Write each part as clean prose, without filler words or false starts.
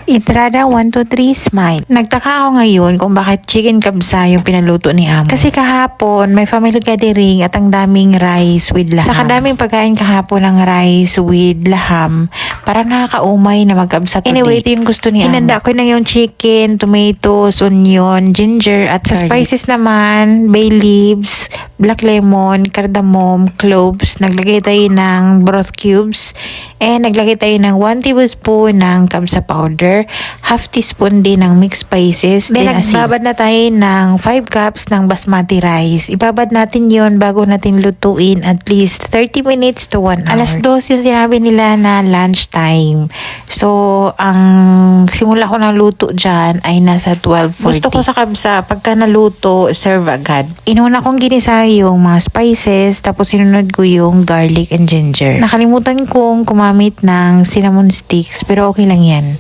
Entrada 1, 2, 3, smile. Nagtaka ako ngayon kung bakit chicken kabsa yung pinaluto ni Amo. Kasi kahapon, may family gathering at ang daming rice with laham. Sa kadaming pagkain kahapon ng rice with laham, parang nakakaumay na magkabsa today. Anyway, ito yung gusto ni Amo. Hinanda ko na yung chicken, tomatoes, onion, ginger, at sa spices naman, bay leaves, black lemon, cardamom, cloves. Naglagay tayo ng broth cubes. And naglagay tayo ng 1 tablespoon ng kabsa powder, half teaspoon din ng mixed spices. Then nagbabad na tayo ng 5 cups ng basmati rice. Ibabad natin yon bago natin lutuin at least 30 minutes to 1 hour. Alas 2 yung sinabi nila na lunch time. So, ang simula ko ng luto dyan ay nasa 12:40. Gusto ko sa kabsa, pagka naluto, serve agad. Inuna kong ginisa yung mga spices, tapos sinunod ko yung garlic and ginger. Nakalimutan kong gumamit ng cinnamon sticks, pero okay lang yan.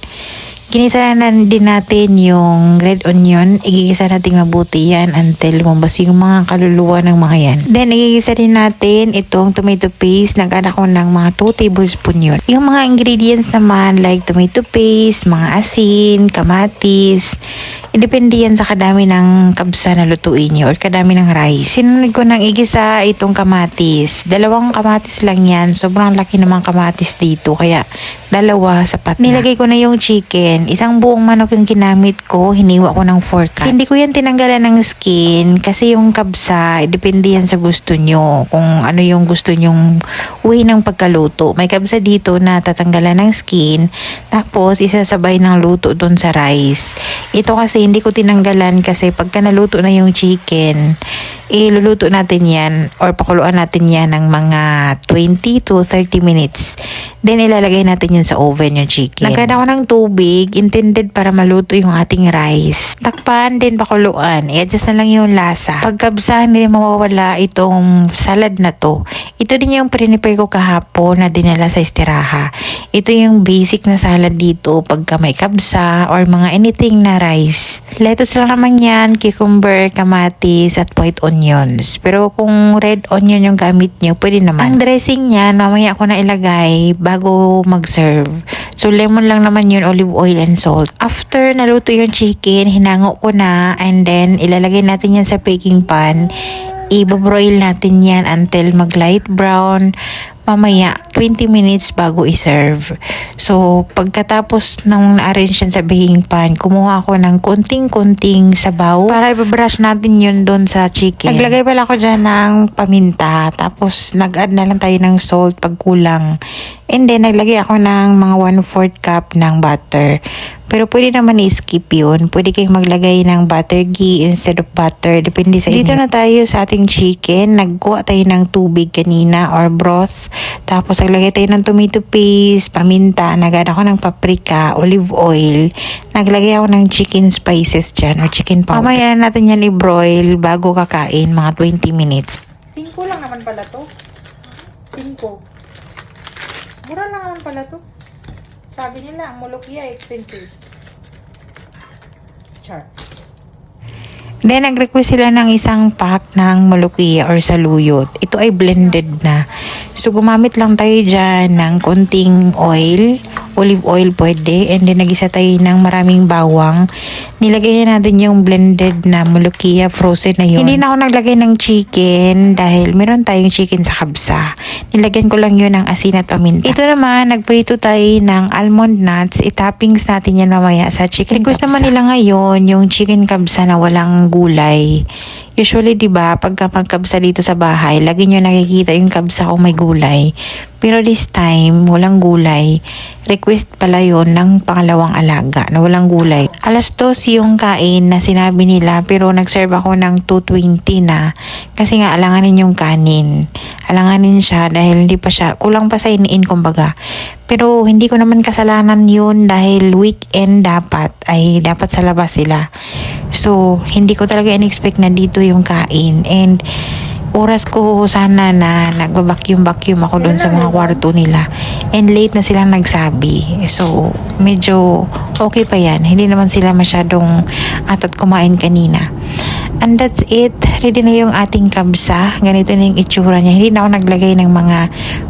Ginisa na din natin yung red onion. Igigisa natin mabuti yan until lumabas yung mga kaluluwa ng mga yan. Then, igigisa din natin itong tomato paste. Nag-add ako ng mga 2 tablespoon yun. Yung mga ingredients naman like tomato paste, mga asin, kamatis. Depende yan sa kadami ng kabsa na lutuin nyo or kadami ng rice. Sinunod ko ng igisa itong kamatis. 2 kamatis lang yan. Sobrang laki namang kamatis dito. Kaya, 2 sapat na. Nilagay ko na yung chicken. Isang buong manok yung ginamit ko, hiniwa ko ng 4 cuts. Hindi ko yan tinanggalan ng skin kasi yung kabsa, depende yan sa gusto nyo. Kung ano yung gusto nyong way ng pagkaluto. May kabsa dito na tatanggalan ng skin, tapos isasabay ng luto dun sa rice. Ito kasi hindi ko tinanggalan kasi pagka naluto na yung chicken, iluluto natin yan or pakuluan natin yan ng mga 20 to 30 minutes. Then ilalagay natin yun sa oven yung chicken. Nagkada ko ng tubig, intended para maluto yung ating rice. Takpan din pakuluan. I-adjust na lang yung lasa. Pagkabsa, hindi mawawala itong salad na to. Ito din yung prepare ko kahapon na dinala sa istiraha. Ito yung basic na salad dito pagka may kabsa or mga anything na rice. Lettuce lang naman yan, cucumber, kamatis, at white onions. Pero kung red onion yung gamit nyo, pwede naman. Ang dressing niya, mamaya ako na ilagay bago mag-serve. So, lemon lang naman yun, olive oil and salt. After naluto yung chicken, hinango ko na and then ilalagay natin yan sa baking pan. I-broil natin yan until mag-light brown. Mamaya, 20 minutes bago i-serve. So, pagkatapos nang na-arrange yan sa baking pan, kumuha ako ng konting-konting sabaw para i-brush natin yun doon sa chicken. Naglagay pala ako dyan ng paminta, tapos nag-add na lang tayo ng salt pag kulang. And then, naglagay ako ng mga 1/4 cup ng butter. Pero pwede naman i-skip yun. Pwede kayong maglagay ng butter ghee instead of butter. Depende sa inyo. Dito na tayo sa ating chicken. Nagkuha tayo ng tubig kanina or broth. Tapos naglagay tayo ng tomato paste, paminta. Nagada ako ng paprika, olive oil. Naglagay ako ng chicken spices dyan or chicken powder. Mamaya na natin yan i-broil bago kakain, mga 20 minutes. 5 lang naman pala to. 5. Mura lang naman pala to. Sabi nila, ang Molokia expensive. Char. Then, nag-request sila ng isang pack ng Molokia or saluyot. Ito ay blended na. So, gumamit lang tayo dyan ng konting oil. Olive oil pwede. And then, nagisa tayo ng maraming bawang. Nilagay na natin yung blended na Molokia frozen na yun. Hindi na ako naglagay ng chicken dahil meron tayong chicken sa kabsa. Nilagyan ko lang yun ng asin at paminta. Ito naman, nagprito tayo ng almond nuts. I-toppings natin yan mamaya sa chicken kabsa. Request naman nila ngayon yung chicken kabsa na walang gulay. Usually, 'di ba, pagka magkabsa dito sa bahay, lagi nyo nakikita yung kabsa kung may gulay. Pero this time, walang gulay. Request pala yon ng pangalawang alaga na walang gulay. Alas 2 yung kain na sinabi nila, pero nag-serve ako ng 2:20 na. Kasi nga, alanganin yung kanin. Alanganin siya dahil hindi pa siya, kulang pa sa iniin kumbaga. Pero hindi ko naman kasalanan yun dahil weekend dapat sa labas sila. So, hindi ko talaga in-expect na dito yung kain. And, oras ko sana na nagbabacuum-vacuum ako doon sa mga kwarto nila. And late na silang nagsabi. So, medyo okay pa yan. Hindi naman sila masyadong atat kumain kanina. And that's it. ready na yung ating kabsa. Ganito na yung itsura niya. Hindi na ako naglagay ng mga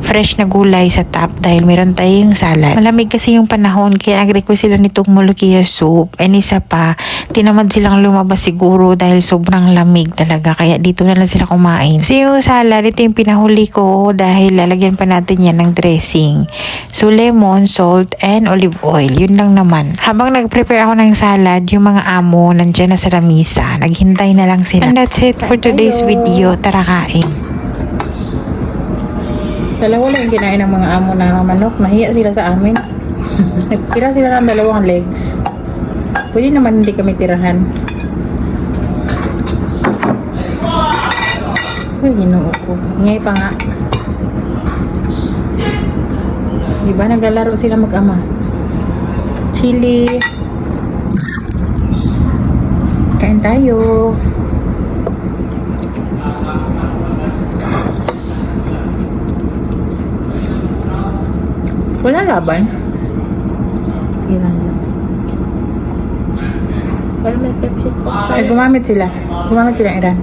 fresh na gulay sa top dahil meron tayong salad. Malamig kasi yung panahon kaya nag-request sila nitong mulukia soup. And isa pa, tinamad silang lumabas siguro dahil sobrang lamig talaga. Kaya dito na lang sila kumain. So yung salad, ito yung pinahuli ko dahil lalagyan pa natin yan ng dressing. So lemon, salt, and olive oil. Yun lang naman. Habang nag-prepare ako ng salad, yung mga amo nandyan na sa lamisa. Naghintay na lang sila. And that's it for today's video. Tara kain. Dalawa lang yung kinain ng mga amo na manok. Nahiya sila sa amin. Nagtira sila ng 2 legs. Pwede naman hindi kami tirahan. Uy, ginoo ko. Ingay pa nga. Diba naglalaro sila mag-ama? Chili. Kain tayo. Wala laban. Iran lang. Pero may Pepsi Coke. Ay, gumamit sila. Gumamit sila ng Iran.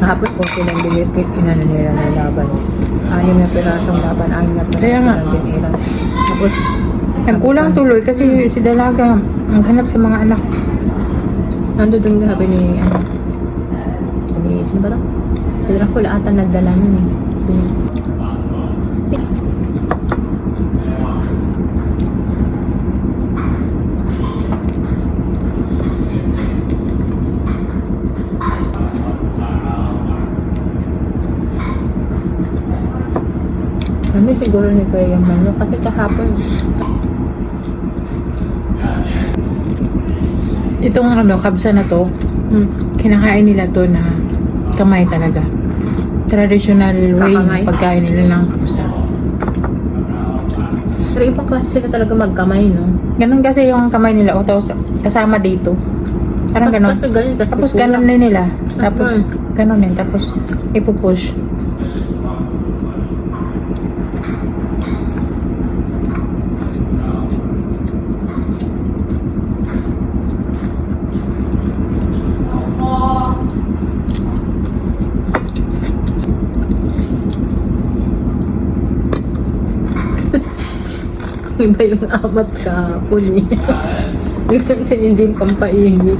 Kahapon po silang bilitit, inano nila na laban. 6 na pirasong laban, 6 na pirasong lang din ilan. Tapos, nagkulang tuloy kasi si Dalaga naghanap sa mga anak. Nando doon gabi ni, sino ba ito? Si Dracula ata nagdala nun eh. Kami siguro ni Kuya yung manok kasi kahapon itong kabsa na to kinakain nila to na kamay talaga, traditional way ng pagkain nila ng kabsa. Pero ibang klase sila talaga magkamay, no? Ganun kasi yung kamay nila o kasama dito parang ganun, tapos ganun din nila, tapos ganun din, tapos ipupush. Iba yung amat ka po niya. Kasi hindi yung pampainit.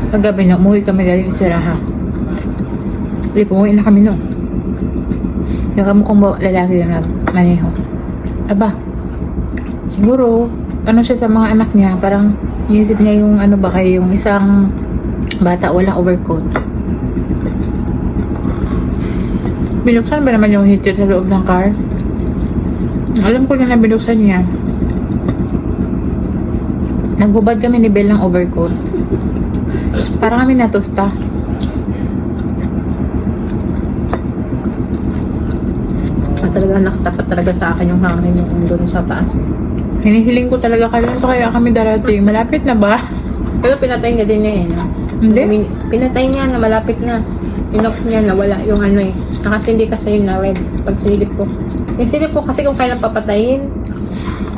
Kagabi na, umuwi kami galing Siraha. Hindi, umuwi na kami no. Yung kamukhang lalaki yung nagmaneho. Aba, siguro, ano siya sa mga anak niya, parang inisip niya yung baka yung isang bata walang overcoat. Binuksan ba naman yung heater sa loob ng car? Alam ko na binuksan niya. Nagbubad kami ni Belle ng overcoat. Para kami natusta. Talaga nakatapat talaga sa akin yung hangin yung doon sa taas. Hinihiling ko talaga kaya kami darating. Malapit na ba? Pero pinatay niya din niya eh. Hindi? Pinatay niya na malapit na. Inoff niya na wala yung kasi hindi kasi na red pag silip ko. Yung silip ko kasi kung kailan papatayin.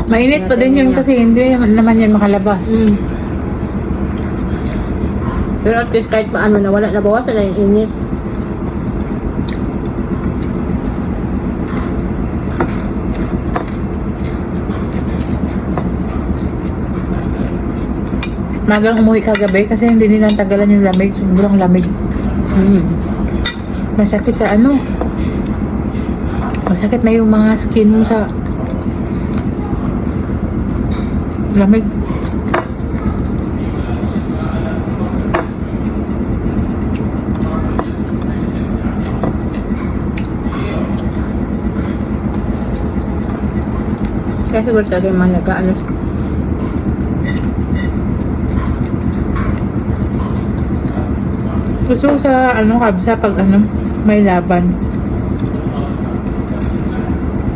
Mainit pa din yun kasi hindi naman yan makalabas. Pero at least kahit paano na wala, nabawasan na yung init. Magang umuwi kagabi kasi hindi nila tagalan yung lamig. Sobrang lamig. Masakit sa masakit na yung mga skin mo sa lamig. Kaya siguro tayo yung mga nag-ano. Gusto ko sa kabsa pag may laban.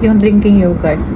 yung drinking yogurt.